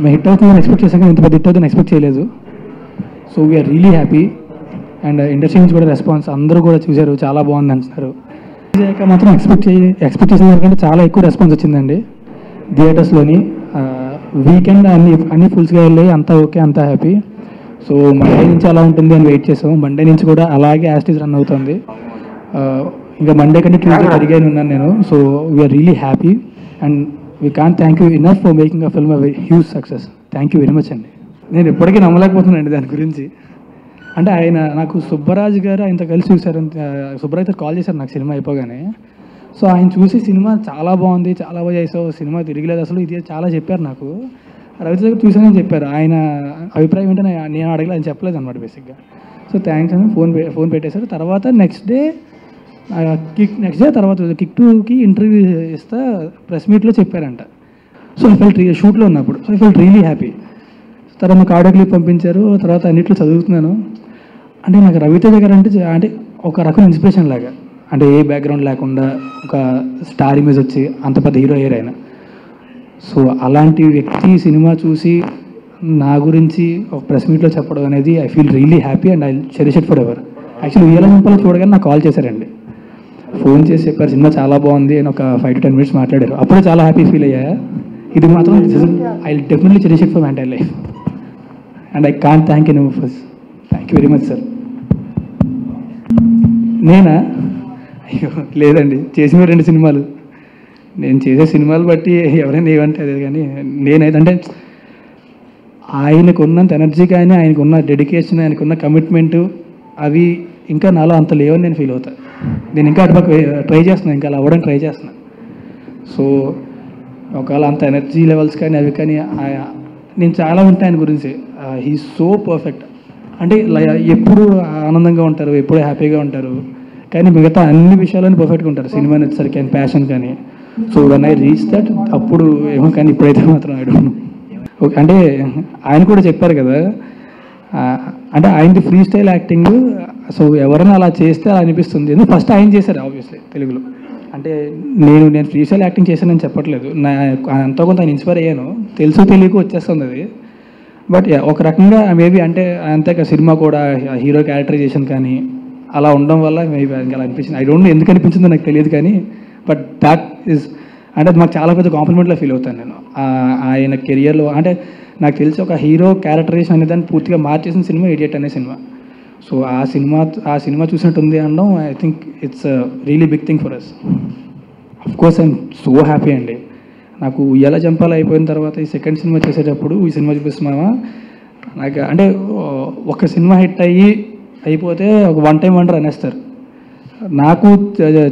మేము హిట్ అవుతుందని ఎక్స్పెక్ట్ చేసాం కానీ ఇంత పెద్ద హిట్ అవుతుందని ఎక్స్పెక్ట్ చేయలేదు. So we are really happy. And industry నుంచి కూడా రెస్పాన్స్ అందరూ కూడా చూశారు, చాలా బాగుంది అంటున్నారు. విజయక మాత్రం ఎక్స్పెక్ట్ చేసిన దానికంటే చాలా ఎక్కువ రెస్పాన్స్ వచ్చిందండి థియేటర్స్లోని. వీకెండ్ అన్ని ఫుల్స్గా వెళ్ళి అంతా ఓకే, అంతా హ్యాపీ. సో మండే నుంచి అలా ఉంటుంది అని వెయిట్ చేసాం. మండే నుంచి కూడా అలాగే యాస్టీజ్ రన్ అవుతుంది. ఇంకా మండే కంటే ట్యూస్డే పెరిగానే ఉన్నాను నేను. So we are really happy and we can't thank you enough for making a film a very huge success. Thank you very much అండి. నేను ఎప్పటికీ నమ్మలేకపోతున్నానండి దాని గురించి. అంటే ఆయన నాకు సుబ్బరాజు గారు ఆయనతో కలిసి చూశారని, సుబ్బరాజు కాల్ చేశారు నాకు సినిమా అయిపోగానే. సో ఆయన చూసి సినిమా చాలా బాగుంది, చాలా బాగా చేసావు, సినిమా తిరిగిలేదు అసలు, ఇది చాలా చెప్పారు నాకు. రవిత దగ్గర చూసానని చెప్పారు. ఆయన అభిప్రాయం ఏంటంటే నేను అడగలేదు, ఆయన చెప్పలేదు అనమాట బేసిక్గా. సో థ్యాంక్స్ అని ఫోన్ పెట్టేశారు. తర్వాత నెక్స్ట్ డే తర్వాత కిక్ 2కి ఇంటర్వ్యూ ఇస్తా ప్రెస్ మీట్లో చెప్పారంట. సో ఐ ఫెల్ట్ షూట్లో ఉన్నప్పుడు. So I felt really happy. తర్వాత మాకు ఆడియో క్లిప్ పంపించారు. తర్వాత అన్నిట్లో చదువుతున్నాను. అంటే నాకు రవితేజ గారు అంటే ఒక రకం ఇన్స్పిరేషన్ లాగా. అంటే ఏ బ్యాక్గ్రౌండ్ లేకుండా ఒక స్టార్ ఇమేజ్ వచ్చి అంత పెద్ద హీరో అయ్యారు ఆయన. సో అలాంటి వ్యక్తి సినిమా చూసి నా గురించి ఒక ప్రెస్ మీట్లో చెప్పడం అనేది I feel really happy and I cherish it for ever. Actually ఉయ్యాల జంపాల చూడగానే నాకు కాల్ చేశారండి. ఫోన్ చేసి చెప్పారు సినిమా చాలా బాగుంది అని. ఒక 5 to 10 minutes మాట్లాడారు. అప్పుడే చాలా హ్యాపీ ఫీల్ అయ్యా. ఇది మాత్రం I definitely cherish it for my entire life and I can't thank you first. Thank you very much sir. నేనా? అయ్యో లేదండి, చేసిన 2 సినిమాలు. నేను చేసే సినిమాలు బట్టి ఎవరైనా ఏమంటే అదే. కానీ నేనైతే అంటే ఆయనకున్నంత ఎనర్జీ కానీ, ఆయనకున్న డెడికేషన్, ఆయనకున్న కమిట్మెంటు అవి ఇంకా నాలో అంత లేవని నేను ఫీల్ అవుతాను. నేను ఇంకా అటుపక్క ట్రై చేస్తున్నాను, ఇంకా అలా అవ్వడానికి ట్రై చేస్తున్నాను. సో ఒకవేళ అంత ఎనర్జీ లెవెల్స్ కానీ అవి కానీ నేను చాలా ఉంటాయి ఆయన గురించి. He so perfect. అంటే ఎప్పుడు ఆనందంగా ఉంటారు, ఎప్పుడు హ్యాపీగా ఉంటారు, కానీ మిగతా అన్ని విషయాలను పర్ఫెక్ట్గా ఉంటారు. సినిమా వచ్చేసరికి ఆయన ప్యాషన్ కానీ. So when I reach that అప్పుడు ఏమో, కానీ ఇప్పుడైతే మాత్రం ఐ డోంట్ నో. ఓకే, అంటే ఆయన కూడా చెప్పారు కదా, అంటే ఆయనది ఫ్రీ స్టైల్ యాక్టింగ్. సో ఎవరైనా అలా చేస్తే అలా అనిపిస్తుంది. ఎందుకు ఫస్ట్ ఆయన చేశారు ఆబ్వియస్లీ తెలుగులో. అంటే నేను ఫ్రీ స్టైల్ యాక్టింగ్ చేశానని చెప్పట్లేదు. ఎంతో కొంత ఆయన ఇన్స్పైర్ అయ్యాను, తెలుసు తెలియకు వచ్చేస్తుంది అది. బట్ ఒక రకంగా మేబీ అంటే అంతే సినిమా కూడా హీరో క్యారెక్టరైజేషన్ కానీ అలా ఉండడం వల్ల మేబీ అలా అనిపించింది. ఐ డోంట్ నో ఎందుకు అనిపించిందో నాకు తెలియదు కానీ, బట్ దాట్ ఈస్ అంటే అది మాకు చాలా పెద్ద కాంప్లిమెంట్లో ఫీల్ అవుతాను నేను ఆయన కెరియర్లో. అంటే నాకు తెలిసి ఒక హీరో క్యారెక్టరైజేషన్ అనే దాన్ని పూర్తిగా మార్చేసిన సినిమా ఇడియట్ అనే సినిమా. సో ఆ సినిమా చూసినట్టుంది అనడం I think it's really big thing for us. Of course I'm so happy అండి. నాకు ఉయ్యాల జంపాల అయిపోయిన తర్వాత ఈ సెకండ్ సినిమా చేసేటప్పుడు ఈ సినిమా చూపిస్తున్నామా నాకు అంటే ఒక సినిమా హిట్ అయిపోతే ఒక వన్ టైం వండర్ అనేస్తారు. నాకు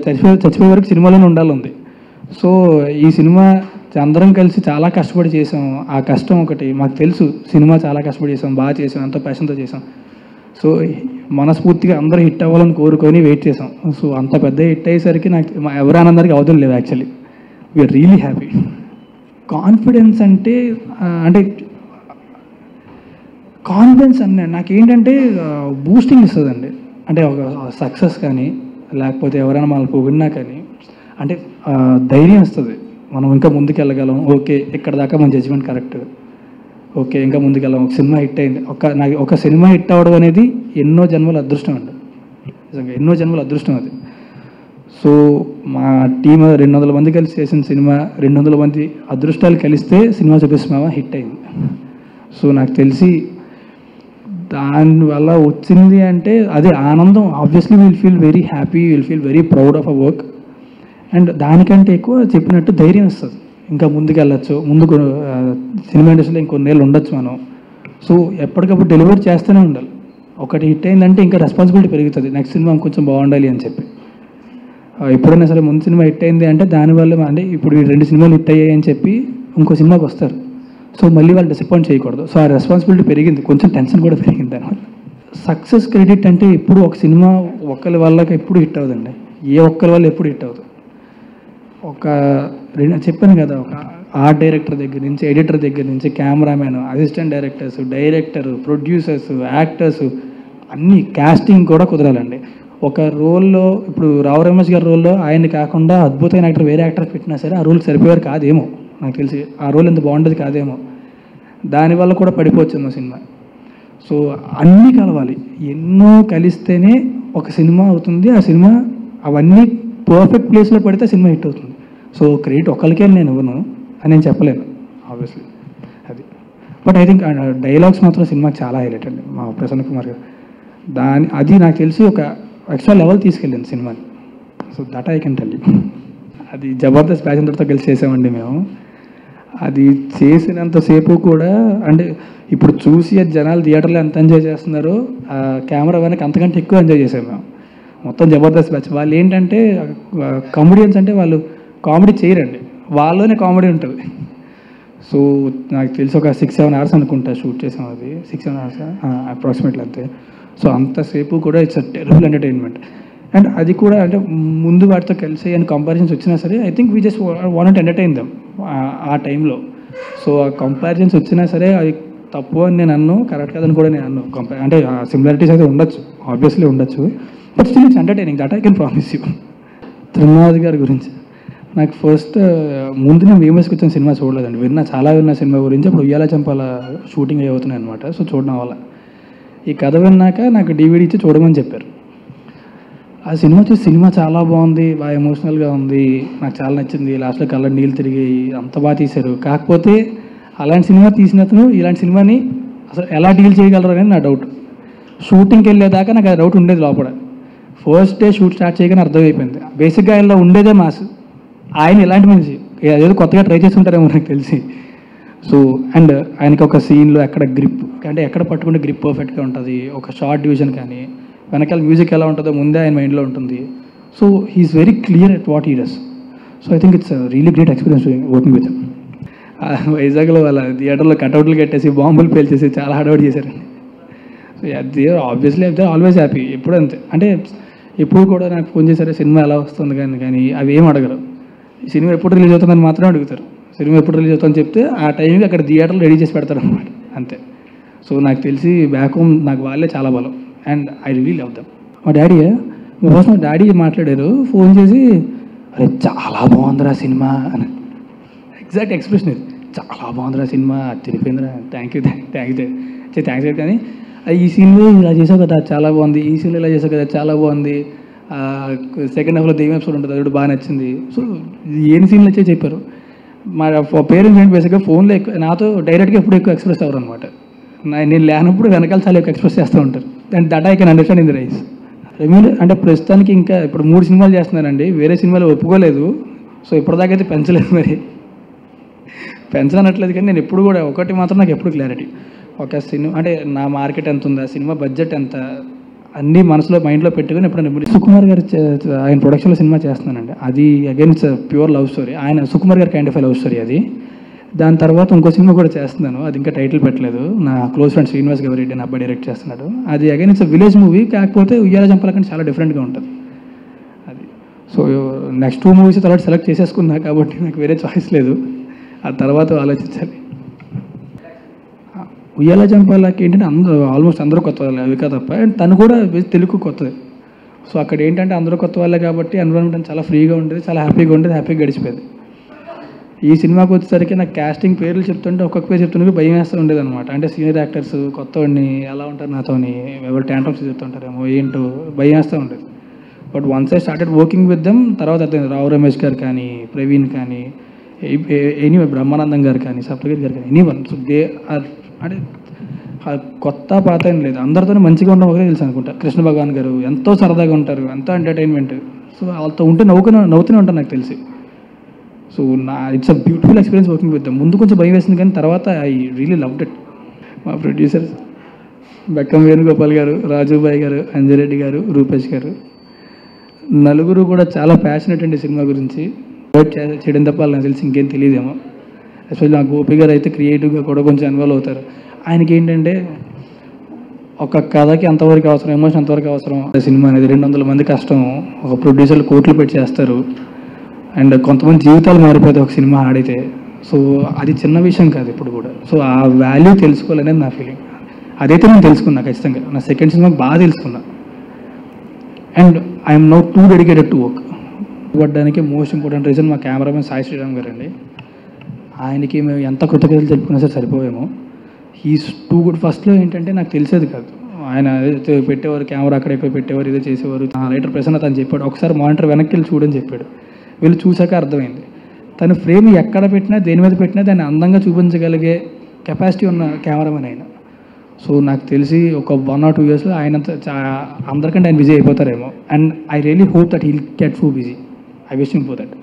చచ్చిపోయే వరకు సినిమాలోనే ఉండాలి. సో ఈ సినిమా అందరం కలిసి చాలా కష్టపడి చేసాం. ఆ కష్టం ఒకటి మాకు తెలుసు. సినిమా చాలా కష్టపడి చేసాం, బాగా చేసాం, ఎంతో ప్యాషన్తో చేసాం. సో మనస్ఫూర్తిగా అందరూ హిట్ అవ్వాలని కోరుకొని వెయిట్ చేసాం. సో అంత పెద్ద హిట్ అయ్యేసరికి నాకు ఎవరి ఆనందానికి అవధం లేదు. Actually we are really happy. Confidence అంటే కాన్ఫిడెన్స్ అన్న నాకేంటంటే బూస్టింగ్ ఇస్తుందండి. అంటే ఒక సక్సెస్ కానీ లేకపోతే ఎవరైనా మనల్ని పొగిడినా కానీ అంటే ధైర్యం ఇస్తుంది. మనం ఇంకా ముందుకు వెళ్ళగలం. ఓకే, ఇక్కడ దాకా మన జడ్జిమెంట్ కరెక్ట్, ఓకే ఇంకా ముందుకెళ్ళాం. ఒక సినిమా హిట్ అయింది. నాకు ఒక సినిమా హిట్ అవ్వడం అనేది ఎన్నో జన్మల అదృష్టం అండి. నిజంగా ఎన్నో జన్మల అదృష్టం అది. సో మా టీమ్ 200 మంది కలిసి చేసిన సినిమా 200 మంది అదృష్టాలు కలిస్తే సినిమా చూపిస్తున్నామా హిట్ అయింది. సో నాకు తెలిసి దానివల్ల వచ్చింది అంటే అదే ఆనందం. Obviously will feel very happy, will feel very proud of a work. And దానికంటే ఎక్కువ చెప్పినట్టు ధైర్యం ఇస్తుంది. ఇంకా ముందుకు వెళ్ళచ్చు, ముందుకు సినిమా ఇండస్ట్రీలో ఇంకొన్నేళ్ళు ఉండొచ్చు మనం. సో ఎప్పటికప్పుడు డెలివరీ చేస్తూనే ఉండాలి. ఒకటి హిట్ అయిందంటే ఇంకా రెస్పాన్సిబిలిటీ పెరుగుతుంది, నెక్స్ట్ సినిమా కొంచెం బాగుండాలి అని చెప్పి. ఎప్పుడైనా సరే ముందు సినిమా హిట్ అయింది అంటే దానివల్ల అంటే ఇప్పుడు 2 సినిమాలు హిట్ అయ్యాయి అని చెప్పి ఇంకో సినిమాకి వస్తారు. సో మళ్ళీ వాళ్ళు డిసప్పాయింట్ చేయకూడదు. సో ఆ రెస్పాన్సిబిలిటీ పెరిగింది, కొంచెం టెన్షన్ కూడా పెరిగింది దానివల్ల. సక్సెస్ క్రెడిట్ అంటే ఇప్పుడు ఒక సినిమా ఒక్కరి వల్లకి ఎప్పుడు హిట్ అవ్వదండి. ఏ ఒక్కరి వల్ల ఎప్పుడు హిట్ అవ్వదు. చెప్పాను కదా, ఒక ఆర్ట్ డైరెక్టర్ దగ్గర నుంచి, ఎడిటర్ దగ్గర నుంచి, cameraman, assistant directors, director, producers, actors, అన్ని క్యాస్టింగ్ కూడా కుదరాలండి. ఒక రోల్లో ఇప్పుడు రావు రమేష్ గారి రోల్లో ఆయన కాకుండా అద్భుతమైన యాక్టర్ వేరే యాక్టర్ పెట్టినా సరే ఆ రోల్కి సరిపోయారు కాదేమో. నాకు తెలిసి ఆ రోల్ ఎంత బాగుండేది కాదేమో. దానివల్ల కూడా పడిపోవచ్చు సినిమా. సో అన్నీ కలవాలి, ఎన్నో కలిస్తేనే ఒక సినిమా అవుతుంది. ఆ సినిమా అవన్నీ పర్ఫెక్ట్ ప్లేస్లో పడితే సినిమా హిట్ అవుతుంది. సో క్రెడిట్ ఒకరికే నేను ఇవ్వను అని నేను చెప్పలేను ఆబ్వియస్లీ అది. బట్ ఐ థింక్ డైలాగ్స్ మాత్రం సినిమాకి చాలా హైలైట్ అండి మా ప్రసన్న కుమార్ గారు. అది నాకు తెలిసి ఒక ఎక్స్ట్రా లెవెల్ తీసుకెళ్ళింది సినిమాని. So that I can tell you. అది జబర్దస్త్ ప్యాసింజర్తో కలిసి చేసామండి మేము. అది చేసినంతసేపు కూడా అంటే ఇప్పుడు చూసి జనాలు థియేటర్లో ఎంత ఎంజాయ్ చేస్తున్నారో ఆ కెమెరా వెనక అంతకంటే ఎక్కువ ఎంజాయ్ చేసాం మేము. మొత్తం జబర్దస్త్ బ్యాచ్. వాళ్ళు ఏంటంటే కామెడియన్స్ అంటే వాళ్ళు కామెడీ చేయరండి, వాళ్ళలోనే కామెడీ ఉంటుంది. సో నాకు తెలిసి ఒక 6-7 అవర్స్ అనుకుంటా షూట్ చేసాం. అది 6-7 అవర్స్ అప్రాక్సిమేట్లీ అంతే. సో అంతసేపు కూడా it's a terrible entertainment. And అది కూడా అంటే ముందు వాటితో కలిసి అండ్ కంపారిజన్స్ వచ్చినా సరే I think we just want entertain them ఆ టైంలో. సో ఆ కంపారిజన్స్ వచ్చినా సరే అది తప్పు అని నేను అన్ను, కరెక్ట్ కాదని కూడా నేను అన్ను. అంటే సిమిలారిటీస్ అయితే ఉండొచ్చు, ఆబ్వియస్లీ ఉండొచ్చు, but still it's entertaining, that I can promise you. Trinath గారి గురించి నాకు ఫస్ట్ ముందు నేను వేమస్కి వచ్చిన సినిమా చూడలేదండి, చాలా విన్న సినిమా గురించి. అప్పుడు ఉయ్యాల చంపాల షూటింగ్ అవుతున్నాయి అనమాట. సో చూడడం వల్ల ఈ కథ విన్నాక నాకు DVD ఇచ్చి చూడమని చెప్పారు. ఆ సినిమా చూసి సినిమా చాలా బాగుంది, బాగా ఎమోషనల్గా ఉంది, నాకు చాలా నచ్చింది. లాస్ట్లో కళ్ళ నీళ్ళు తిరిగి అంత బాగా తీశారు. కాకపోతే అలాంటి సినిమా తీసినతను ఇలాంటి సినిమాని అసలు ఎలా డీల్ చేయగలరు అని నా డౌట్. షూటింగ్కి వెళ్ళేదాకా నాకు ఆ డౌట్ ఉండేది లోపల. ఫస్ట్ డే షూట్ స్టార్ట్ చేయగానే అర్థమైపోయింది బేసిక్గా ఆయనలో ఉండేదే మాస్. ఆయన ఎలాంటి మనిషి ఏదో కొత్తగా ట్రై చేస్తుంటారేమో నాకు తెలిసి. సో అండ్ ఆయనకి ఒక సీన్లో ఎక్కడ గ్రిప్ అంటే ఎక్కడ పట్టుకుంటే గ్రిప్ పర్ఫెక్ట్గా ఉంటుంది, ఒక షార్ట్ డివిజన్ కానీ వెనకాల మ్యూజిక్ ఎలా ఉంటుందో ముందే ఆయన మైండ్లో ఉంటుంది. So he's very clear at what he does. So I think it's really great experience working with him. వైజాగ్లో వాళ్ళ థియేటర్లో కట్అవుట్లు కట్టేసి బాంబులు పేల్చేసి చాలా హడావుడి చేశారండి. సో అది ఆబ్వియస్లీ అయితే ఆల్వేస్ హ్యాపీ, ఎప్పుడు అంతే. అంటే ఎప్పుడు కూడా నాకు ఫోన్ చేశారు సినిమా ఎలా వస్తుంది కానీ అవి ఏం అడగరు. సినిమా ఎప్పుడు రిలీజ్ అవుతుందని మాత్రమే అడుగుతారు. సినిమా ఎప్పుడు రిలీజ్ అవుతుందని చెప్తే ఆ టైంకి అక్కడ థియేటర్లో రెడీ చేసి పెడతారు అనమాట, అంతే. సో నాకు తెలిసి బ్యాక్ హోమ్ నాకు వాళ్ళే చాలా బలం and I really love them. మా డాడీ మాట్లాడారు ఫోన్ చేసి, అరే చాలా బాగుందిరా సినిమా అని. ఎగ్జాక్ట్ ఎక్స్ప్రెషన్ ఇది, చాలా బాగుందిరా సినిమా, తిరిగిపోయిందిరా, థ్యాంక్ యూ థ్యాంక్స్ కానీ ఈ సీన్లో ఇలా చేసావు కదా చాలా బాగుంది, ఈ సీన్లో ఇలా చేసావు కదా చాలా బాగుంది, సెకండ్ హాఫ్లో దెయ్యం ఎపిసోడ్ ఉంటుంది అది బాగా నచ్చింది. సో ఏం సీన్లు వచ్చాయి చెప్పారు. మా పేరెంట్స్ ఏంటి బేసిక్గా ఫోన్లో ఎక్కువ నాతో డైరెక్ట్గా ఎప్పుడు ఎక్కువ ఎక్స్ప్రెస్ అవ్వరు అనమాట. నేను లేనప్పుడు వెనకాల చాలా ఎక్కువ ఎక్స్ప్రెస్ చేస్తూ ఉంటారు. And that I can understand in the rice. అంటే ప్రస్తుతానికి ఇంకా ఇప్పుడు 3 సినిమాలు చేస్తున్నానండి, వేరే సినిమాలు ఒప్పుకోలేదు. సో ఇప్పటిదాకా అయితే పెంచలేదు, మరి పెంచనట్లేదు. కానీ నేను ఎప్పుడు కూడా ఒకటి మాత్రం నాకు ఎప్పుడు క్లారిటీ, ఒక సినిమా అంటే నా మార్కెట్ ఎంత ఉందా, సినిమా బడ్జెట్ ఎంత, అన్నీ మనసులో మైండ్లో పెట్టుకుని ఎప్పుడు సుకుమార్ గారు ఆయన ప్రొడక్షన్లో సినిమా చేస్తున్నానండి. అది again it's pure love story. ఆయన సుకుమార్ గారి కైండ్ ఆఫ్ లవ్ స్టోరీ అది. దాని తర్వాత ఇంకో సినిమా కూడా చేస్తున్నాను, అది ఇంకా టైటిల్ పెట్టలేదు. నా క్లోజ్ ఫ్రెండ్ శ్రీనివాస్ గౌరెడ్డి నా అబ్బాయి డైరెక్ట్ చేస్తున్నాడు. అది అగైన్ ఇట్స్ విలేజ్ మూవీ, కాకపోతే ఉయ్యాల చంపాల కంటే చాలా డిఫరెంట్గా ఉంటుంది అది. సో నెక్స్ట్ 2 మూవీస్ తర్వాత సెలెక్ట్ చేసేసుకున్నా కాబట్టి నాకు వేరే చాయిస్ లేదు, ఆ తర్వాత ఆలోచించాలి. ఉయ్యాల చంపాలకి ఏంటంటే ఆల్మోస్ట్ అందరూ కొత్త వాళ్ళే, అవికా తప్ప. అండ్ తను కూడా తెలుగు కొత్తది. సో అక్కడ ఏంటంటే అందరూ కొత్త వాళ్ళే కాబట్టి ఎన్విరాన్మెంట్ చాలా ఫ్రీగా ఉండేది, చాలా హ్యాపీగా ఉండేది, హ్యాపీగా గడిచిపోయేది. ఈ సినిమాకి వచ్చేసరికి నాకు క్యాస్టింగ్ పేర్లు చెప్తుంటే ఒక్కొక్క పేరు చెప్తుంటే భయం వేస్తూ ఉండేది అనమాట. అంటే సీనియర్ యాక్టర్స్ కొత్తవాడిని ఎలా ఉంటారు నాతోని, ఎవరు ట్యాంట్రమ్స్ చెప్తుంటారేమో ఏంటో భయం వేస్తూ ఉండేది. But once I started working with them, తర్వాత అర్థం రావు రమేష్ గారు కానీ, ప్రవీణ్ కానీ, ఎనీవే బ్రహ్మానందం గారు కానీ, సప్తగిరి గారు కానీ, ఎనీవన్. సో దే ఆర్ అంటే కొత్త పాత ఏం లేదు, అందరితోనే మంచిగా ఉండడం ఒకటే తెలుసు అనుకుంటా. కృష్ణ భగవాన్ గారు ఎంతో సరదాగా ఉంటారు, ఎంతో ఎంటర్టైన్మెంట్. సో వాళ్ళతో ఉంటే నవ్వుతూనే ఉంటాను నాకు తెలిసి. So it's a beautiful experience working with them. ముందు కొంచెం భయం వేసింది కానీ తర్వాత ఐ రియలీ లవ్డ్ ఇట్. మా ప్రొడ్యూసర్స్ బెక్కం వేణుగోపాల్ గారు, రాజుబాయ్ గారు, అంజిరెడ్డి గారు, రూపేష్ గారు, నలుగురు కూడా చాలా ప్యాషనెట్ అండి సినిమా గురించి. చేయడం తప్ప నాకు తెలిసి ఇంకేం తెలియదేమో. ఎస్పెషల్లీ మా గోపి గారు అయితే క్రియేటివ్గా కూడా కొంచెం ఇన్వాల్వ్ అవుతారు. ఆయనకి ఏంటంటే ఒక కథకి అంతవరకు అవసరం, ఎమోషన్ అంతవరకు అవసరం. సినిమా అనేది 200 మంది కష్టం, ఒక ప్రొడ్యూసర్లు కోట్లు పెట్టి చేస్తారు. అండ్ కొంతమంది జీవితాలు మారిపోతాయి ఒక సినిమా ఆడితే. సో అది చిన్న విషయం కాదు ఇప్పుడు కూడా. సో ఆ వాల్యూ తెలుసుకోవాలనేది నా ఫీలింగ్. అదైతే నేను తెలుసుకున్నా ఖచ్చితంగా, నా సెకండ్ సినిమాకి బాగా తెలుసుకున్నా. And I'm now two dedicated to work. పడ్డానికి మోస్ట్ ఇంపార్టెంట్ రీజన్ మా కెమెరామెన్ సాయి శ్రీరామ్ గారు అండి. ఆయనకి మేము ఎంత కృతజ్ఞతలు తెలుపుకున్నా సరే సరిపోయేమో. He's too good. ఫస్ట్లో ఏంటంటే నాకు తెలిసేది కాదు, ఆయన పెట్టేవారు కెమెరా అక్కడెక్కడ పెట్టేవారు, ఇదే చేసేవారు. రైటర్ ప్రసన్న తను చెప్పాడు ఒకసారి మానిటర్ వెనక్కి వెళ్ళి చూడని చెప్పాడు. వీళ్ళు చూశాక అర్థమైంది తను ఫ్రేమ్ ఎక్కడ పెట్టినా దేని మీద పెట్టినా దాన్ని అందంగా చూపించగలిగే కెపాసిటీ ఉన్న కెమెరామెన్ ఆయన. సో నాకు తెలిసి ఒక 1 or 2 yearsలో ఆయన అందరికంటే ఆయన బిజీ అయిపోతారేమో. And I really hope that he'll get so busy. I wish him for that.